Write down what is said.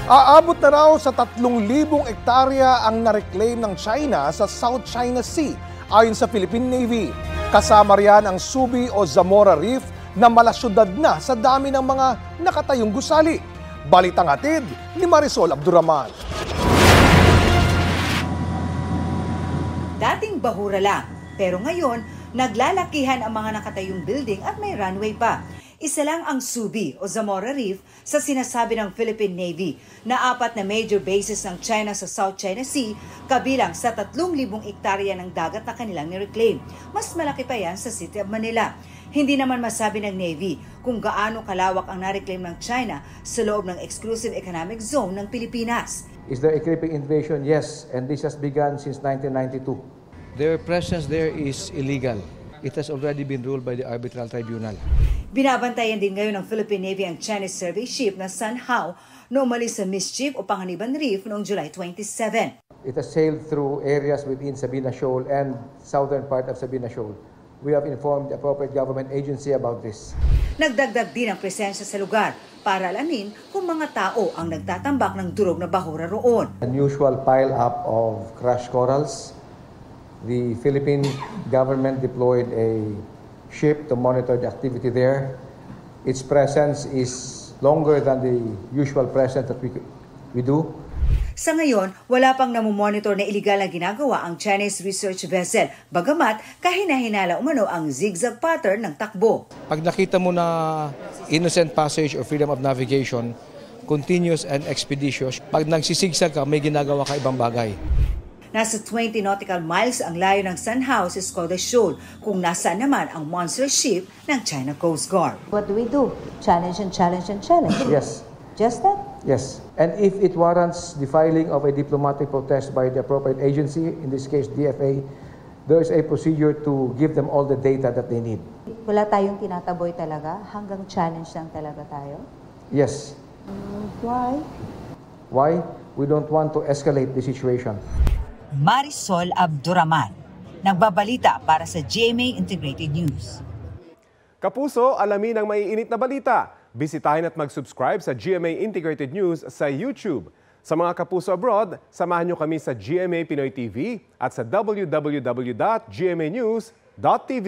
Aabot na raw sa 3,000 ektarya ang nareclaim ng China sa South China Sea ayon sa Philippine Navy. Kasama riyan ang Subi o Zamora Reef na malasyudad na sa dami ng mga nakatayong gusali. Balitang hatid ni Marisol Abduraman. Dating bahura lang, pero ngayon naglalakihan ang mga nakatayong building at may runway pa. Isa lang ang Subi o Zamora Reef sa sinasabi ng Philippine Navy na 4 na major bases ng China sa South China Sea kabilang sa 3,000 ektarya ng dagat na kanilang nireclaim. Mas malaki pa yan sa City of Manila. Hindi naman masabi ng Navy kung gaano kalawak ang nareclaim ng China sa loob ng Exclusive Economic Zone ng Pilipinas. Is there a creeping invasion? Yes, and this has begun since 1992. Their presence there is illegal. It has already been ruled by the Arbitral Tribunal. Binabantayan din ngayon ng Philippine Navy ang Chinese survey ship na San Hao na umalis sa Mischief o Panganiban Reef noong July 27. It has sailed through areas within Sabina Shoal and southern part of Sabina Shoal. We have informed the appropriate government agency about this. Nagdagdag din ang presensya sa lugar para alamin kung mga tao ang nagtatambak ng durog na bahura roon. Unusual pile-up of crushed corals. The Philippine government deployed a ship to monitor the activity there. Its presence is longer than the usual presence that we do. Sa ngayon, wala pang namumonitor na iligal na ginagawa ang Chinese research vessel, bagamat kahina-hinala umano ang zigzag pattern ng takbo. Pag nakita mo na innocent passage or freedom of navigation, continuous and expeditious, pag nagsisigsag ka, may ginagawa ka ibang bagay. Nasa 20 nautical miles ang layo ng San Hao sa Escoda Shoal, kung nasaan naman ang monster ship ng China Coast Guard. What do we do? Challenge and challenge and challenge. Yes. Just that? Yes. And if it warrants the filing of a diplomatic protest by the appropriate agency, in this case DFA, there is a procedure to give them all the data that they need. Wala tayong tinataboy talaga? Hanggang challenge lang talaga tayo? Yes. Why? Why? We don't want to escalate the situation. Marisol Abduraman, nagbabalita para sa GMA Integrated News. Kapuso, alamin ang maiinit na balita. Bisitahin at mag-subscribe sa GMA Integrated News sa YouTube. Sa mga kapuso abroad, samahan nyo kami sa GMA Pinoy TV at sa www.gmanews.tv.